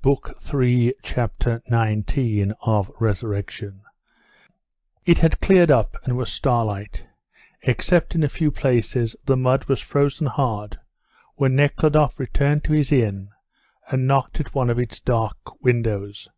Book 3, Chapter 19 of Resurrection. It had cleared up and was starlight. Except in a few places the mud was frozen hard when Nekhludoff returned to his inn and knocked at one of its dark windows.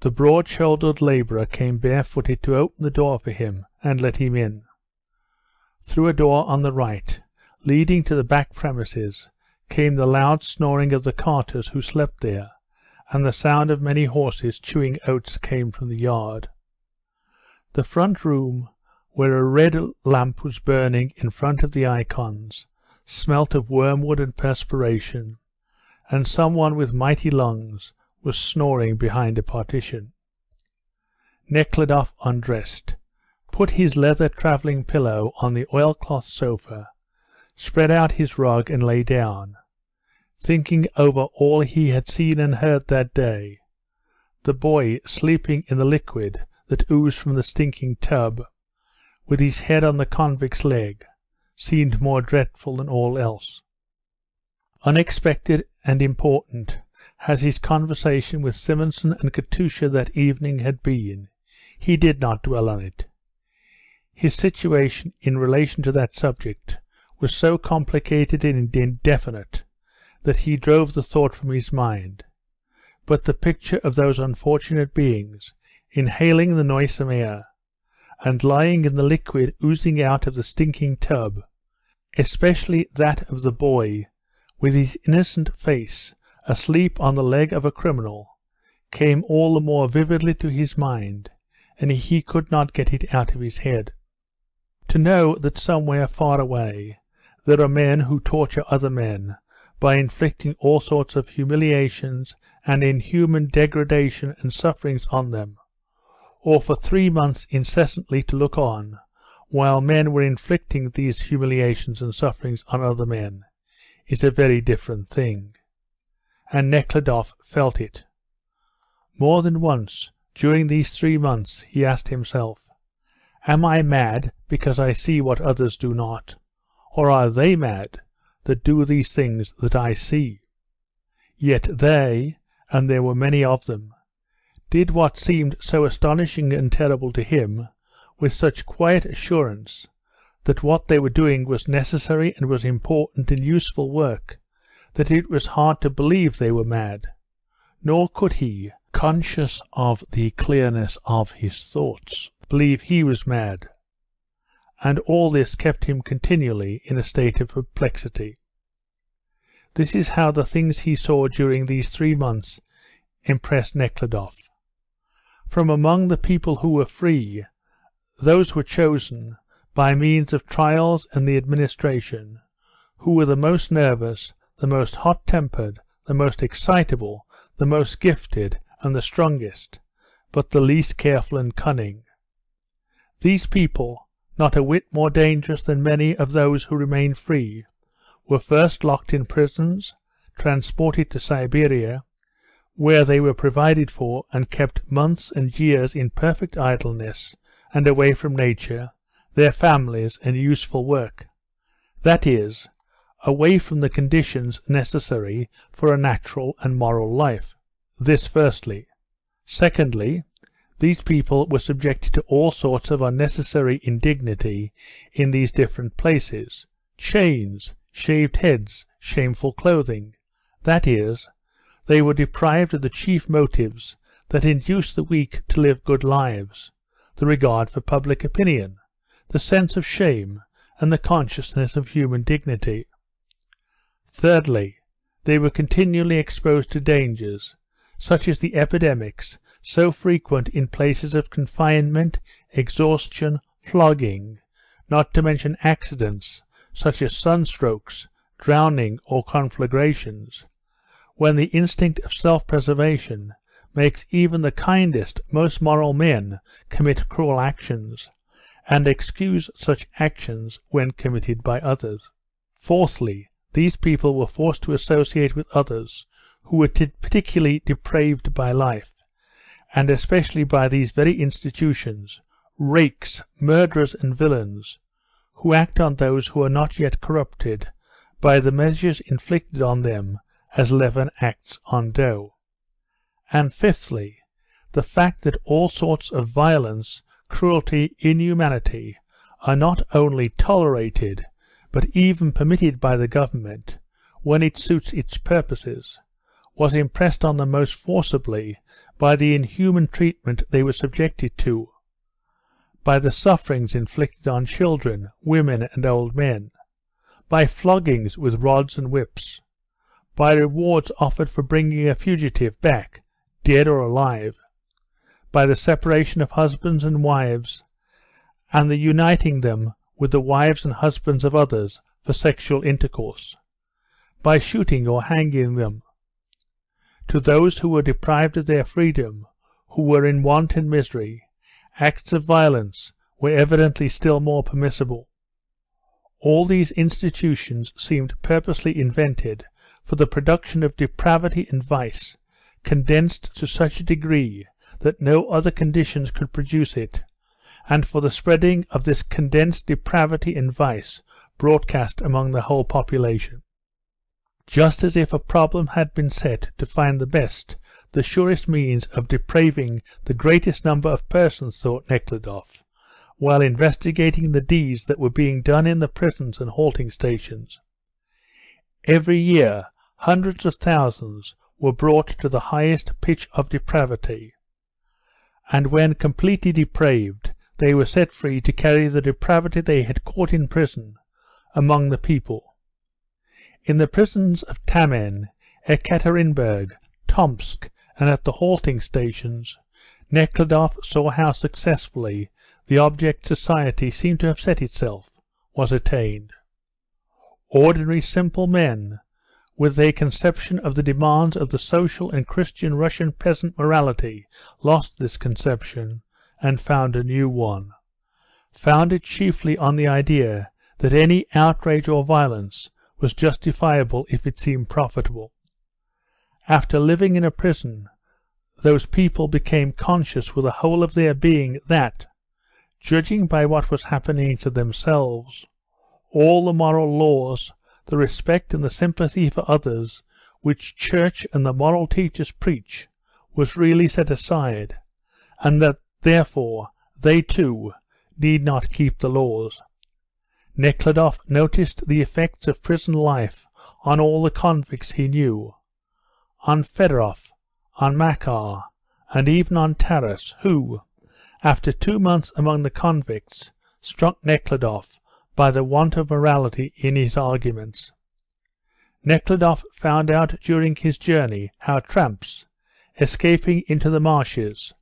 The broad-shouldered labourer came barefooted to open the door for him and let him in. Through a door on the right, leading to the back premises, came the loud snoring of the carters who slept there, and the sound of many horses chewing oats came from the yard. The front room, where a red lamp was burning in front of the icons, smelt of wormwood and perspiration, and someone with mighty lungs was snoring behind a partition. Nekhludoff undressed, put his leather travelling pillow on the oilcloth sofa, spread out his rug and lay down, thinking over all he had seen and heard that day. The boy sleeping in the liquid that oozed from the stinking tub, with his head on the convict's leg, seemed more dreadful than all else. Unexpected and important as his conversation with Simonson and Katusha that evening had been, he did not dwell on it. His situation in relation to that subject was so complicated and indefinite that he drove the thought from his mind, but the picture of those unfortunate beings inhaling the noisome air, and lying in the liquid oozing out of the stinking tub, especially that of the boy with his innocent face asleep on the leg of a criminal, came all the more vividly to his mind, and he could not get it out of his head. To know that somewhere far away there are men who torture other men by inflicting all sorts of humiliations and inhuman degradation and sufferings on them, or for 3 months incessantly to look on while men were inflicting these humiliations and sufferings on other men, is a very different thing. And Nekhludoff felt it. More than once during these 3 months he asked himself, "Am I mad because I see what others do not, or are they mad that do these things that I see?" Yet they, and there were many of them, did what seemed so astonishing and terrible to him with such quiet assurance that what they were doing was necessary and was important and useful work, that it was hard to believe they were mad, nor could he, conscious of the clearness of his thoughts, believe he was mad. And all this kept him continually in a state of perplexity. This is how the things he saw during these 3 months impressed Nekhludoff. From among the people who were free, those were chosen, by means of trials and the administration, who were the most nervous, the most hot-tempered, the most excitable, the most gifted, and the strongest, but the least careful and cunning. These people, not a whit more dangerous than many of those who remained free, were first locked in prisons, transported to Siberia, where they were provided for and kept months and years in perfect idleness and away from nature, their families, and useful work. That is, away from the conditions necessary for a natural and moral life. This firstly. Secondly, these people were subjected to all sorts of unnecessary indignity in these different places, chains, shaved heads, shameful clothing. That is, they were deprived of the chief motives that induce the weak to live good lives, the regard for public opinion, the sense of shame, and the consciousness of human dignity. Thirdly, they were continually exposed to dangers, such as the epidemics so frequent in places of confinement, exhaustion, flogging, not to mention accidents such as sunstrokes, drowning, or conflagrations, when the instinct of self-preservation makes even the kindest, most moral men commit cruel actions, and excuse such actions when committed by others. Fourthly, these people were forced to associate with others who were particularly depraved by life, and especially by these very institutions, rakes, murderers, and villains, who act on those who are not yet corrupted by the measures inflicted on them as leaven acts on dough. And fifthly, the fact that all sorts of violence, cruelty, inhumanity are not only tolerated, but even permitted by the government, when it suits its purposes, was impressed on them most forcibly by the inhuman treatment they were subjected to, by the sufferings inflicted on children, women, and old men, by floggings with rods and whips, by rewards offered for bringing a fugitive back, dead or alive, by the separation of husbands and wives, and the uniting them with the wives and husbands of others for sexual intercourse, by shooting or hanging them. To those who were deprived of their freedom, who were in want and misery, acts of violence were evidently still more permissible. All these institutions seemed purposely invented for the production of depravity and vice, condensed to such a degree that no other conditions could produce it, and for the spreading of this condensed depravity and vice broadcast among the whole population. Just as if a problem had been set to find the best, the surest means of depraving the greatest number of persons, thought Nekhludoff, while investigating the deeds that were being done in the prisons and halting stations. Every year hundreds of thousands were brought to the highest pitch of depravity, and when completely depraved they were set free to carry the depravity they had caught in prison among the people. In the prisons of Tamen, Ekaterinburg, Tomsk, and at the halting stations, Nekhludoff saw how successfully the object society seemed to have set itself was attained. Ordinary simple men, with their conception of the demands of the social and Christian Russian peasant morality, lost this conception and found a new one, founded chiefly on the idea that any outrage or violence was justifiable if it seemed profitable. After living in a prison, those people became conscious with the whole of their being that, judging by what was happening to themselves, all the moral laws, the respect and the sympathy for others, which Church and the moral teachers preach, was really set aside, and that, therefore, they too need not keep the laws. Nekhludoff noticed the effects of prison life on all the convicts he knew, on Fedorov, on Makar, and even on Taras, who, after 2 months among the convicts, struck Nekhludoff by the want of morality in his arguments. Nekhludoff found out during his journey how tramps, escaping into the marshes,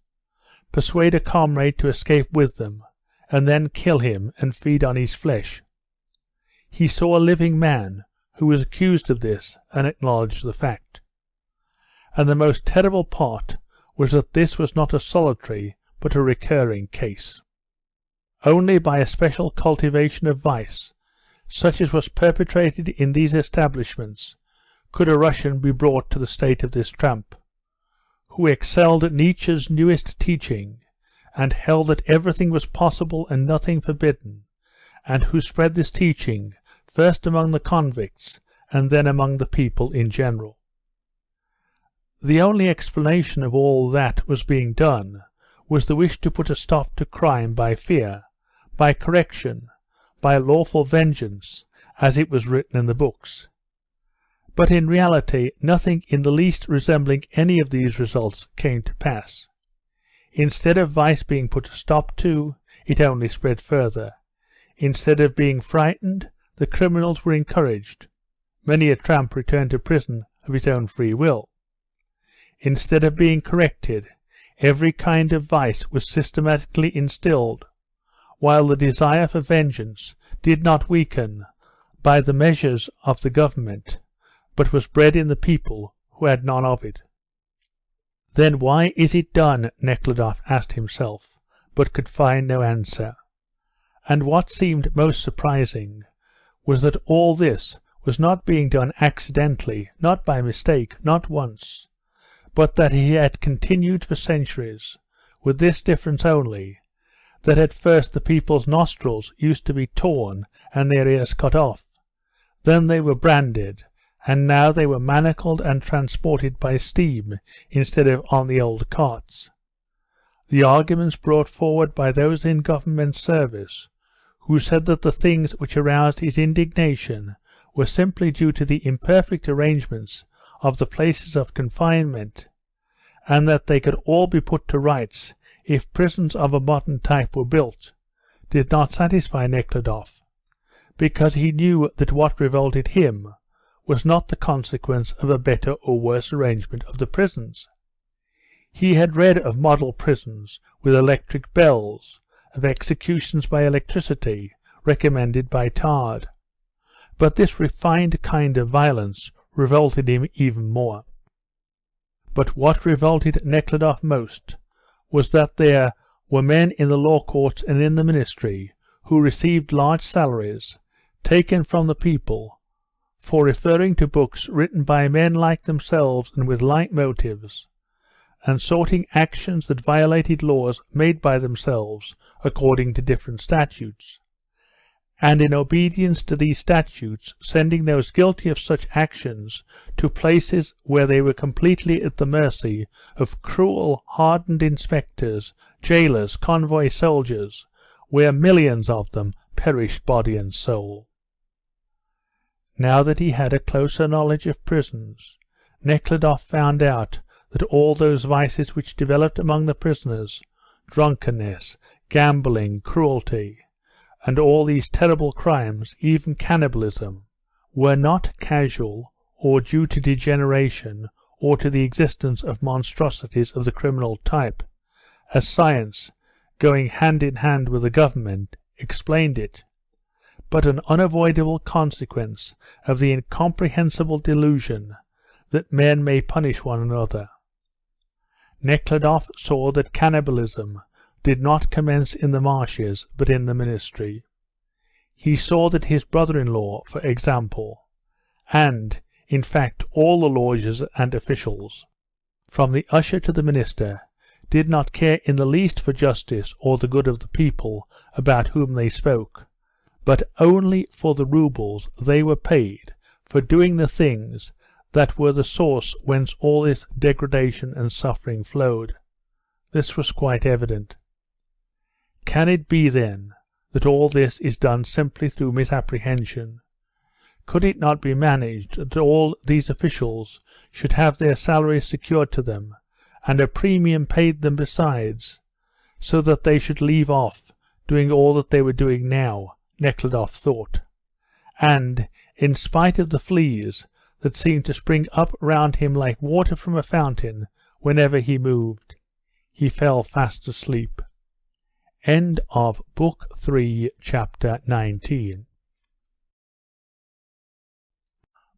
persuade a comrade to escape with them, and then kill him and feed on his flesh. He saw a living man who was accused of this and acknowledged the fact. And the most terrible part was that this was not a solitary but a recurring case. Only by a special cultivation of vice, such as was perpetrated in these establishments, could a Russian be brought to the state of this tramp, who excelled Nietzsche's newest teaching, and held that everything was possible and nothing forbidden, and who spread this teaching first among the convicts and then among the people in general. The only explanation of all that was being done was the wish to put a stop to crime by fear, by correction, by lawful vengeance, as it was written in the books. But in reality nothing in the least resembling any of these results came to pass. Instead of vice being put a stop to, it only spread further. Instead of being frightened, the criminals were encouraged. Many a tramp returned to prison of his own free will. Instead of being corrected, every kind of vice was systematically instilled, while the desire for vengeance did not weaken by the measures of the government, but was bred in the people who had none of it. Then why is it done? Nekhludoff asked himself, but could find no answer. And what seemed most surprising was that all this was not being done accidentally, not by mistake, not once, but that he had continued for centuries, with this difference only, that at first the people's nostrils used to be torn and their ears cut off, then they were branded, and now they were manacled and transported by steam instead of on the old carts. The arguments brought forward by those in government service, who said that the things which aroused his indignation were simply due to the imperfect arrangements of the places of confinement, and that they could all be put to rights if prisons of a modern type were built, did not satisfy Nekhludoff, because he knew that what revolted him was not the consequence of a better or worse arrangement of the prisons. He had read of model prisons with electric bells, of executions by electricity recommended by Tard, but this refined kind of violence revolted him even more. But what revolted Nekhludoff most was that there were men in the law courts and in the ministry who received large salaries, taken from the people, for referring to books written by men like themselves and with like motives, and sorting actions that violated laws made by themselves according to different statutes, and in obedience to these statutes sending those guilty of such actions to places where they were completely at the mercy of cruel, hardened inspectors, jailers, convoy soldiers, where millions of them perished body and soul. Now that he had a closer knowledge of prisons, Nekhludoff found out that all those vices which developed among the prisoners, drunkenness, gambling, cruelty, and all these terrible crimes, even cannibalism, were not casual or due to degeneration or to the existence of monstrosities of the criminal type, as science, going hand in hand with the government, explained it, but an unavoidable consequence of the incomprehensible delusion that men may punish one another. Nekhludoff saw that cannibalism did not commence in the marshes but in the ministry. He saw that his brother-in-law, for example, and, in fact, all the lawyers and officials, from the usher to the minister, did not care in the least for justice or the good of the people about whom they spoke, but only for the roubles they were paid for doing the things that were the source whence all this degradation and suffering flowed. This was quite evident. Can it be, then, that all this is done simply through misapprehension? Could it not be managed that all these officials should have their salaries secured to them, and a premium paid them besides, so that they should leave off doing all that they were doing now, Nekhludoff thought, and, in spite of the fleas that seemed to spring up round him like water from a fountain whenever he moved, he fell fast asleep. End of Book 3, Chapter 19.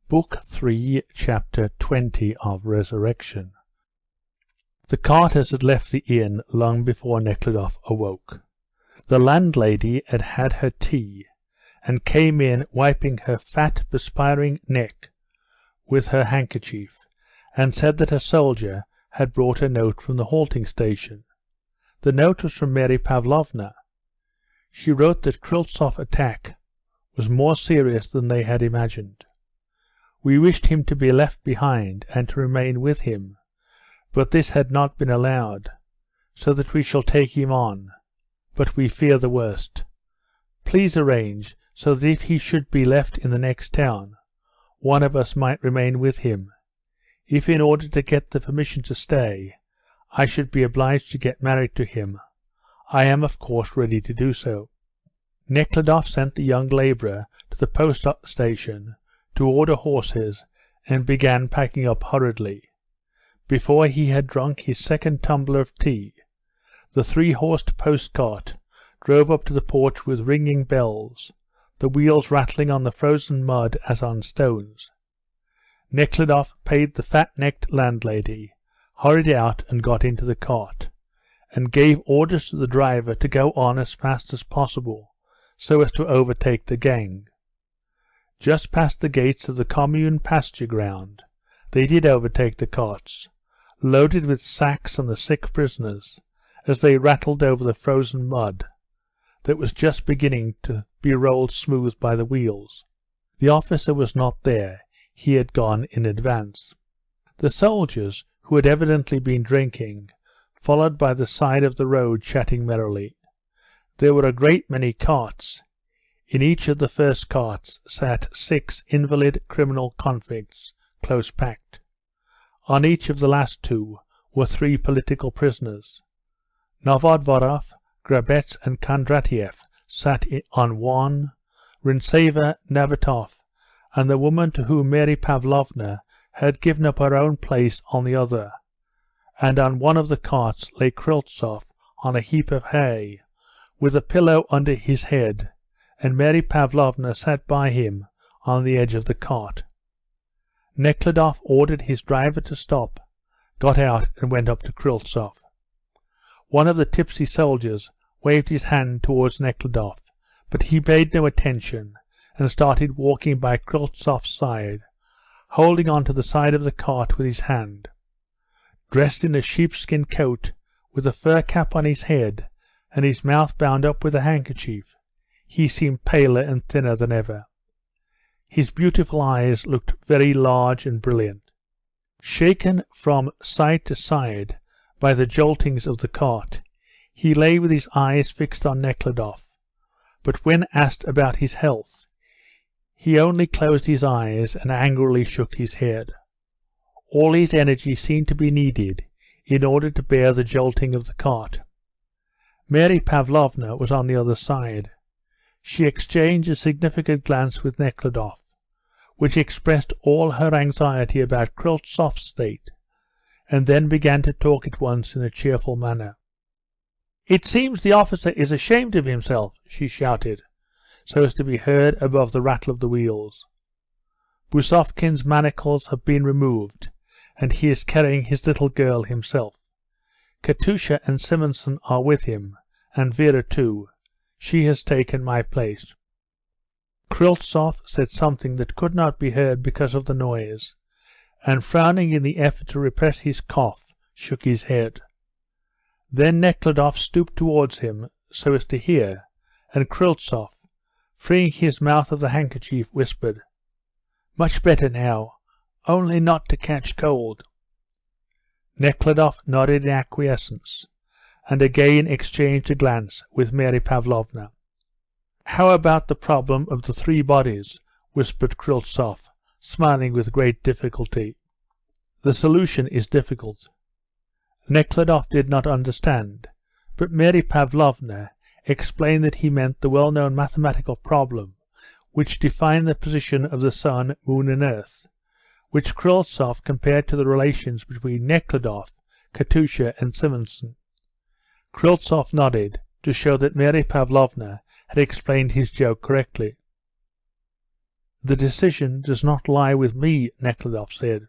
Book 3, Chapter 20 of Resurrection. The carters had left the inn long before Nekhludoff awoke. The landlady had had her tea, and came in wiping her fat, perspiring neck with her handkerchief, and said that a soldier had brought a note from the halting station. The note was from Mary Pavlovna. She wrote that Kryltsov's attack was more serious than they had imagined. We wished him to be left behind and to remain with him, but this had not been allowed, so that we shall take him on, but we fear the worst. Please arrange so that if he should be left in the next town, one of us might remain with him. If in order to get the permission to stay, I should be obliged to get married to him, I am of course ready to do so. Nekhludoff sent the young labourer to the post station to order horses, and began packing up hurriedly. Before he had drunk his second tumbler of tea, the 3-horsed post-cart drove up to the porch with ringing bells, the wheels rattling on the frozen mud as on stones. Nekhludoff paid the fat-necked landlady, hurried out and got into the cart, and gave orders to the driver to go on as fast as possible, so as to overtake the gang. Just past the gates of the commune pasture ground, they did overtake the carts, loaded with sacks and the sick prisoners, as they rattled over the frozen mud that was just beginning to be rolled smooth by the wheels. The officer was not there. he had gone in advance. The soldiers, who had evidently been drinking, followed by the side of the road chatting merrily. There were a great many carts. In each of the first carts sat 6 invalid criminal convicts, close packed. On each of the last 2 were 3 political prisoners. Novodvorov, Grabets and Kondratiev sat on one, Rintseva, Nabatoff, and the woman to whom Mary Pavlovna had given up her own place on the other, and on one of the carts lay Kryltzoff on a heap of hay, with a pillow under his head, and Mary Pavlovna sat by him on the edge of the cart. Nekhludoff ordered his driver to stop, got out and went up to Kryltzoff. One of the tipsy soldiers waved his hand towards Nekhludoff, but he paid no attention and started walking by Kryltzoff's side, holding on to the side of the cart with his hand. Dressed in a sheepskin coat, with a fur cap on his head, and his mouth bound up with a handkerchief, he seemed paler and thinner than ever. His beautiful eyes looked very large and brilliant. Shaken from side to side by the joltings of the cart, he lay with his eyes fixed on Nekhludoff, but when asked about his health, he only closed his eyes and angrily shook his head. All his energy seemed to be needed in order to bear the jolting of the cart. Mary Pavlovna was on the other side. She exchanged a significant glance with Nekhludoff, which expressed all her anxiety about Kryltzoff's state, and then began to talk at once in a cheerful manner. "It seems the officer is ashamed of himself," she shouted, so as to be heard above the rattle of the wheels. Bousovkin's manacles have been removed, and he is carrying his little girl himself. Katusha and Simonson are with him, and Vera too. She has taken my place." Kryltzoff said something that could not be heard because of the noise, and frowning in the effort to repress his cough, shook his head. Then Nekhludoff stooped towards him so as to hear, and Kryltzoff, freeing his mouth of the handkerchief, whispered, "Much better now, only not to catch cold." Nekhludoff nodded in acquiescence, and again exchanged a glance with Mary Pavlovna. "How about the problem of the 3 bodies?" whispered Kryltzoff, smiling with great difficulty. "The solution is difficult." Nekhludoff did not understand, but Mary Pavlovna explained that he meant the well-known mathematical problem which defined the position of the sun, moon, and earth, which Kryltzoff compared to the relations between Nekhludoff, Katusha, and Simonson. Kryltzoff nodded to show that Mary Pavlovna had explained his joke correctly. "The decision does not lie with me," Nekhludoff said.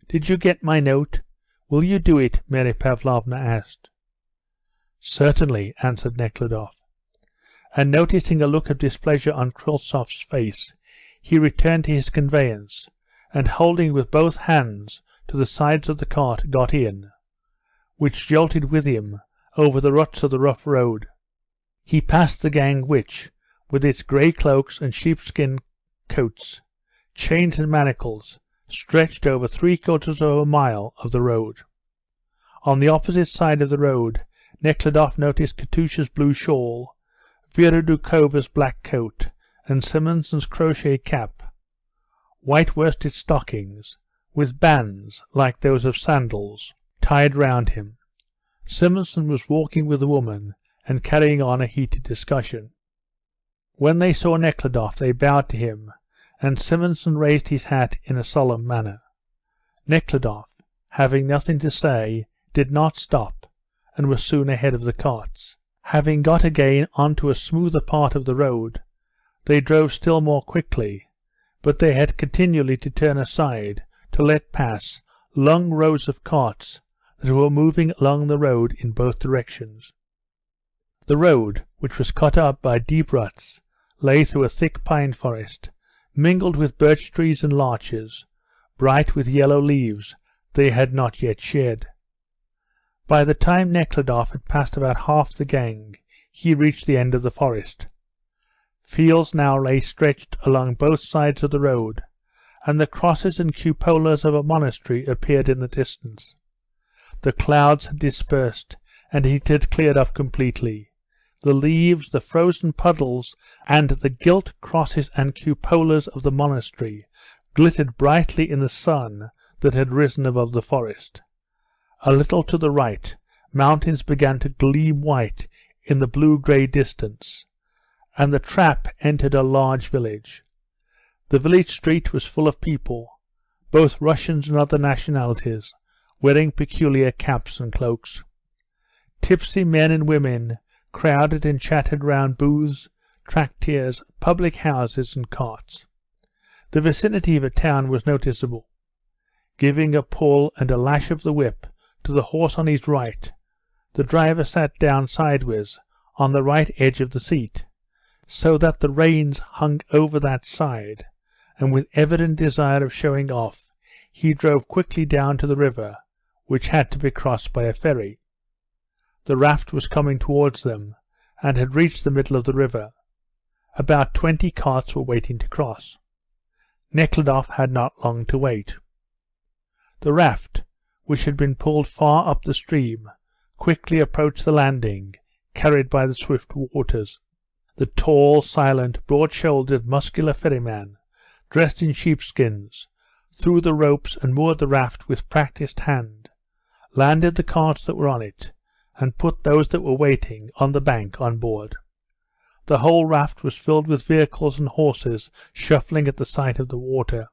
"Did you get my note? Will you do it?" Mary Pavlovna asked. "Certainly," answered Nekhludoff, and noticing a look of displeasure on Kryltzoff's face, he returned to his conveyance, and holding with both hands to the sides of the cart, got in, which jolted with him over the ruts of the rough road. He passed the gang which, with its grey cloaks and sheepskin coats, chains and manacles, stretched over 3/4 of a mile of the road. On the opposite side of the road Nekhludoff noticed Katusha's blue shawl, Vera Doukova's black coat, and Simonson's crochet cap, white worsted stockings, with bands, like those of sandals, tied round him. Simonson was walking with a woman and carrying on a heated discussion. When they saw Nekhludoff they bowed to him, and Simonson raised his hat in a solemn manner. Nekhludoff, having nothing to say, did not stop, and was soon ahead of the carts. Having got again on to a smoother part of the road, they drove still more quickly, but they had continually to turn aside to let pass long rows of carts that were moving along the road in both directions. The road, which was cut up by deep ruts, lay through a thick pine forest, mingled with birch trees and larches, bright with yellow leaves they had not yet shed. By the time Nekhludoff had passed about half the gang, he reached the end of the forest. Fields now lay stretched along both sides of the road, and the crosses and cupolas of a monastery appeared in the distance. The clouds had dispersed, and it had cleared up completely. The leaves, the frozen puddles, and the gilt crosses and cupolas of the monastery glittered brightly in the sun that had risen above the forest. A little to the right, mountains began to gleam white in the blue-grey distance, and the trap entered a large village. The village street was full of people, both Russians and other nationalities, wearing peculiar caps and cloaks. Tipsy men and women crowded and chattered round booths, traktirs, public houses, and carts. The vicinity of a town was noticeable. Giving a pull and a lash of the whip to the horse on his right, the driver sat down sideways on the right edge of the seat, so that the reins hung over that side, and with evident desire of showing off, he drove quickly down to the river, which had to be crossed by a ferry. The raft was coming towards them, and had reached the middle of the river. About 20 carts were waiting to cross. Nekhludoff had not long to wait. The raft, which had been pulled far up the stream, quickly approached the landing, carried by the swift waters. The tall, silent, broad-shouldered, muscular ferryman, dressed in sheepskins, threw the ropes and moored the raft with practised hand, landed the carts that were on it, and put those that were waiting on the bank on board. The whole raft was filled with vehicles and horses shuffling at the sight of the water.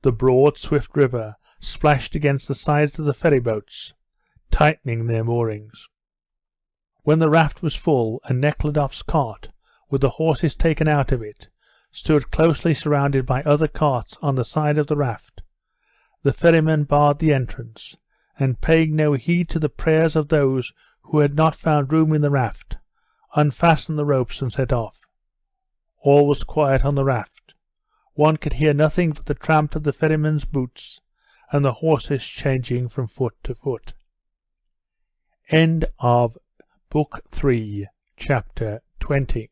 The broad, swift river splashed against the sides of the ferryboats, tightening their moorings. When the raft was full, and Nekhludoff's cart, with the horses taken out of it, stood closely surrounded by other carts on the side of the raft, the ferryman barred the entrance, and paying no heed to the prayers of those who had not found room in the raft, unfastened the ropes and set off. All was quiet on the raft. One could hear nothing but the tramp of the ferryman's boots and the horses changing from foot to foot. End of Book 3, Chapter 20.